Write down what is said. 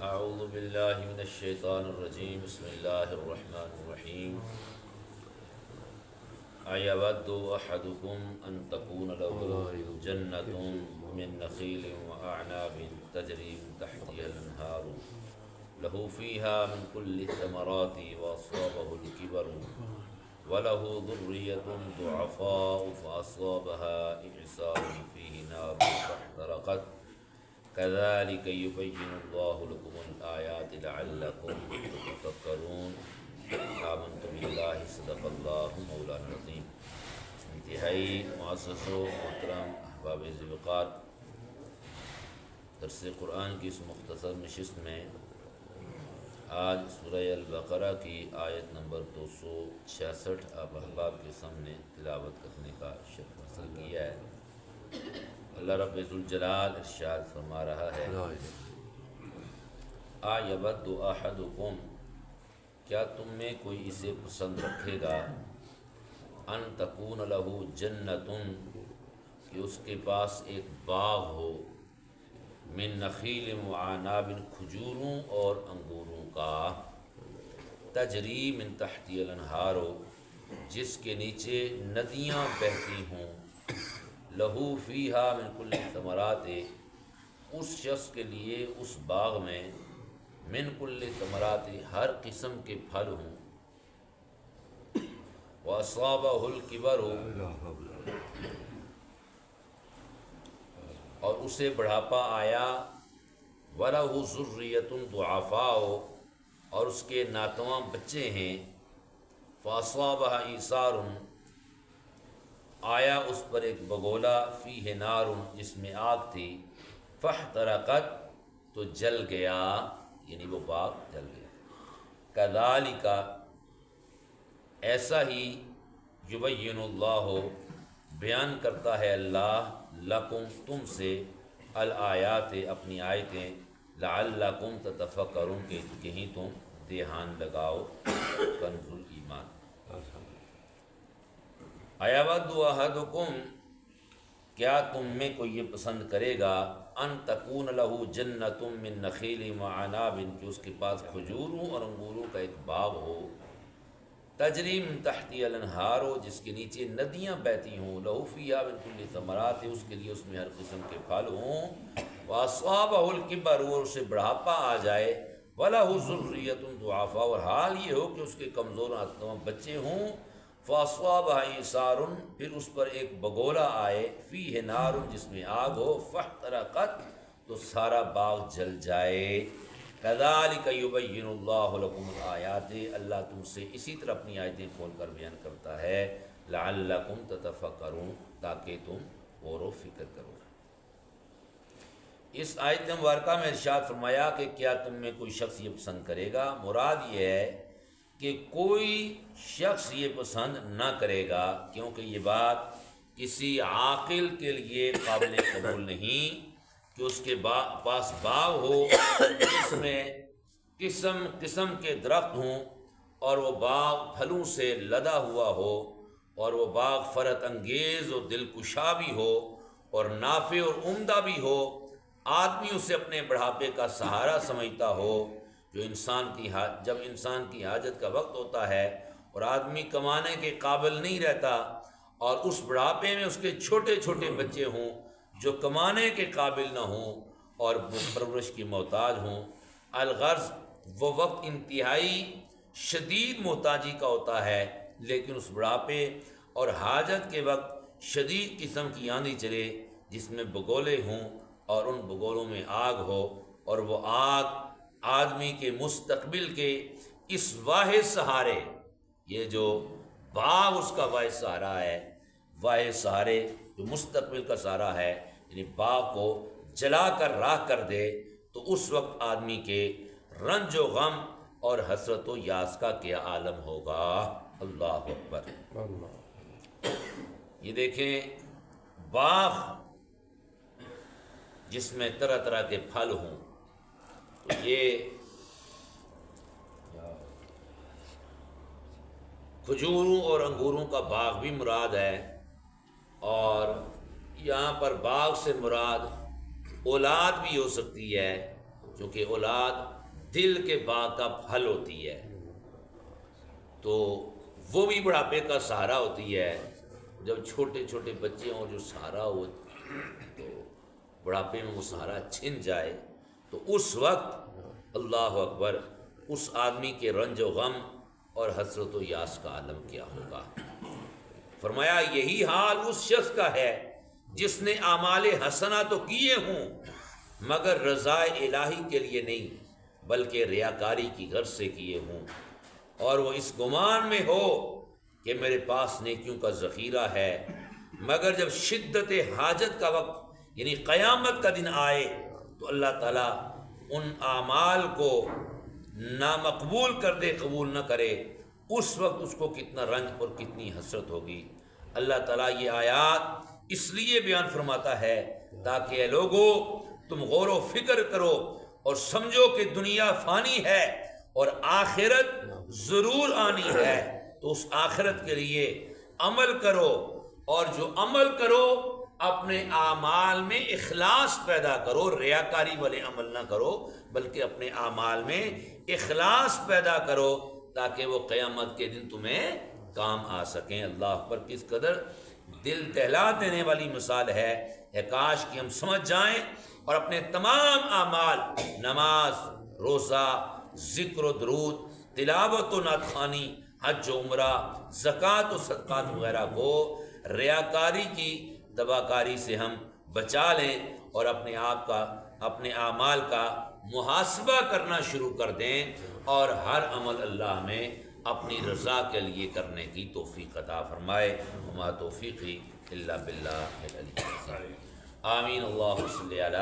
اعوذ باللہ من الشیطان الرجیم بسم اللہ الرحمن الرحیم ایود احدکم ان تکون له جنۃ من نخیل واعناب تجری من تحتها الانہار له فیها من کل الثمرات واصابه الکبر وله ذریة ضعفاء فاصابها اعصار فیہ نار فاحترقت كذلك يبين الله لكم الآيات لعلكم تتفكرون آمنت بالله صدق الله مولانا العظیم۔ انتہائی معزز و محترم احباب ذوقار، درس قرآن کی اس مختصر نشست میں آج سورہ البقرہ کی آیت نمبر 266 آپ احباب کے سامنے تلاوت کرنے کا شرف حاصل کیا ہے۔ اللہ رب ذوالجلال ارشاد فرما رہا ہے، ایود احدکم، کیا تم میں کوئی اسے پسند رکھے گا، ان تکون لہ جنۃ، کہ اس کے پاس ایک باغ ہو، من نخیل وعناب، کھجوروں اور انگوروں کا، تجری من تحتی الانہار، جس کے نیچے ندیاں بہتی ہوں، لہو فیہا من کل ثمرات، اس شخص کے لیے اس باغ میں من کل ثمرات، ہر قسم کے پھل ہوں، واصابہ الکبر، اور اسے بڑھاپا آیا، وَلَهُ ذُرِّيَّةٌ ضُعَفَاءُ، اور اس کے ناتواں بچے ہیں، فَأَصَابَهَا إِعْصَارٌ، آیا اس پر ایک بگولا، فیہ نار، جس میں آگ تھی، فاحترقت، تو جل گیا، یعنی وہ باغ جل گیا۔ کذالک، ایسا ہی، یبین اللہ، بیان کرتا ہے اللہ، لکم، تم سے، الآیات، اپنی آیتیں، لعلکم تتفکرون، کہ کہیں تم دھیان لگاؤ۔ کنز الایمان۔ ایود احدکم، کیا تم میں کوئی یہ پسند کرے گا، ان تکون لہ جنۃ من نخیل وعناب، کہ اس کے پاس کھجوروں اور انگوروں کا ایک باغ ہو، تجری من تحتی الانہار، جس کے نیچے ندیاں بہتی ہوں، لہ فیہا من کل ثمرات، اس کے لیے اس میں ہر قسم کے پھل ہوں، واصابہ الکبر، اور اسے بڑھاپا آ جائے، وَلَهُ ذُرِّيَّةٌ ضُعَفَاءُ، اور حال یہ ہو کہ اس کے کمزور ناتواں بچے ہوں، فَأَصَابَهَا إِعْصَارٌ، پھر اس پر ایک بگولا آئے، فیہ نار، جس میں آگ ہو، فاحترقت، تو سارا باغ جل جائے۔ کذالک یبین اللہ لکم الآیات، اللہ تم سے اسی طرح اپنی آیتیں کھول کر بیان کرتا ہے، لعلکم تتفکرون، تاکہ تم غور و فکر کرو۔ اس آیت مبارکہ میں ارشاد فرمایا کہ کیا تم میں کوئی شخص یہ پسند کرے گا، مراد یہ ہے کہ کوئی شخص یہ پسند نہ کرے گا، کیونکہ یہ بات کسی عاقل کے لیے قابل قبول نہیں کہ اس کے پاس باغ ہو، جس میں قسم قسم کے درخت ہوں، اور وہ باغ پھلوں سے لدا ہوا ہو، اور وہ باغ فرحت انگیز اور دلکشا بھی ہو، اور نافع اور عمدہ بھی ہو، آدمی اسے اپنے بڑھاپے کا سہارا سمجھتا ہو، جو جب انسان کی حاجت کا وقت ہوتا ہے اور آدمی کمانے کے قابل نہیں رہتا، اور اس بڑھاپے میں اس کے چھوٹے چھوٹے بچے ہوں جو کمانے کے قابل نہ ہوں اور وہ پرورش کی محتاج ہوں، الغرض وہ وقت انتہائی شدید محتاجی کا ہوتا ہے، لیکن اس بڑھاپے اور حاجت کے وقت شدید قسم کی آندھی چلے، جس میں بگولے ہوں اور ان بگولوں میں آگ ہو، اور وہ آگ آدمی کے مستقبل کے اس واحد سہارے، یہ جو باغ اس کا واحد سہارا ہے، واحد سہارے جو مستقبل کا سہارا ہے، یعنی باغ کو جلا کر راکھ کر دے، تو اس وقت آدمی کے رنج و غم اور حسرت و یاس کا کیا عالم ہوگا۔ اللہ اکبر۔ یہ دیکھیں، باغ جس میں طرح طرح کے پھل ہوں، تو یہ کھجوروں اور انگوروں کا باغ بھی مراد ہے، اور یہاں پر باغ سے مراد اولاد بھی ہو سکتی ہے، چونکہ اولاد دل کے باغ کا پھل ہوتی ہے، تو وہ بھی بڑھاپے کا سہارا ہوتی ہے۔ جب چھوٹے چھوٹے بچے ہوں جو سہارا ہو تو بڑھاپے میں وہ سہارا چھن جائے تو اس وقت اللہ اکبر اس آدمی کے رنج و غم اور حسرت و یاس کا عالم کیا ہوگا۔ فرمایا یہی حال اس شخص کا ہے جس نے اعمال حسنہ تو کیے ہوں مگر رضا الہی کے لیے نہیں بلکہ ریاکاری کی غرض سے کیے ہوں، اور وہ اس گمان میں ہو کہ میرے پاس نیکیوں کا ذخیرہ ہے، مگر جب شدت حاجت کا وقت یعنی قیامت کا دن آئے تو اللہ تعالیٰ ان اعمال کو نامقبول کر دے، قبول نہ کرے، اس وقت اس کو کتنا رنج اور کتنی حسرت ہوگی۔ اللہ تعالیٰ یہ آیات اس لیے بیان فرماتا ہے تاکہ اے لوگو تم غور و فکر کرو اور سمجھو کہ دنیا فانی ہے اور آخرت ضرور آنی ہے، تو اس آخرت کے لیے عمل کرو، اور جو عمل کرو اپنے اعمال میں اخلاص پیدا کرو، ریاکاری والے عمل نہ کرو بلکہ اپنے اعمال میں اخلاص پیدا کرو تاکہ وہ قیامت کے دن تمہیں کام آ سکیں۔ اللہ پر کس قدر دل دہلا دینے والی مثال ہے، کاش کہ ہم سمجھ جائیں اور اپنے تمام اعمال، نماز، روزہ، ذکر و درود، تلاوت و نعت خوانی، حج و عمرہ، زکوٰۃ و صدقات وغیرہ کو ریاکاری کی دباکاری سے ہم بچا لیں اور اپنے آپ کا، اپنے اعمال کا محاسبہ کرنا شروع کر دیں، اور ہر عمل اللہ میں اپنی رضا کے لیے کرنے کی توفیق عطا فرمائے۔ وما توفیقی الا باللہ العلی العظیم۔ آمین۔ اللہم صلی علی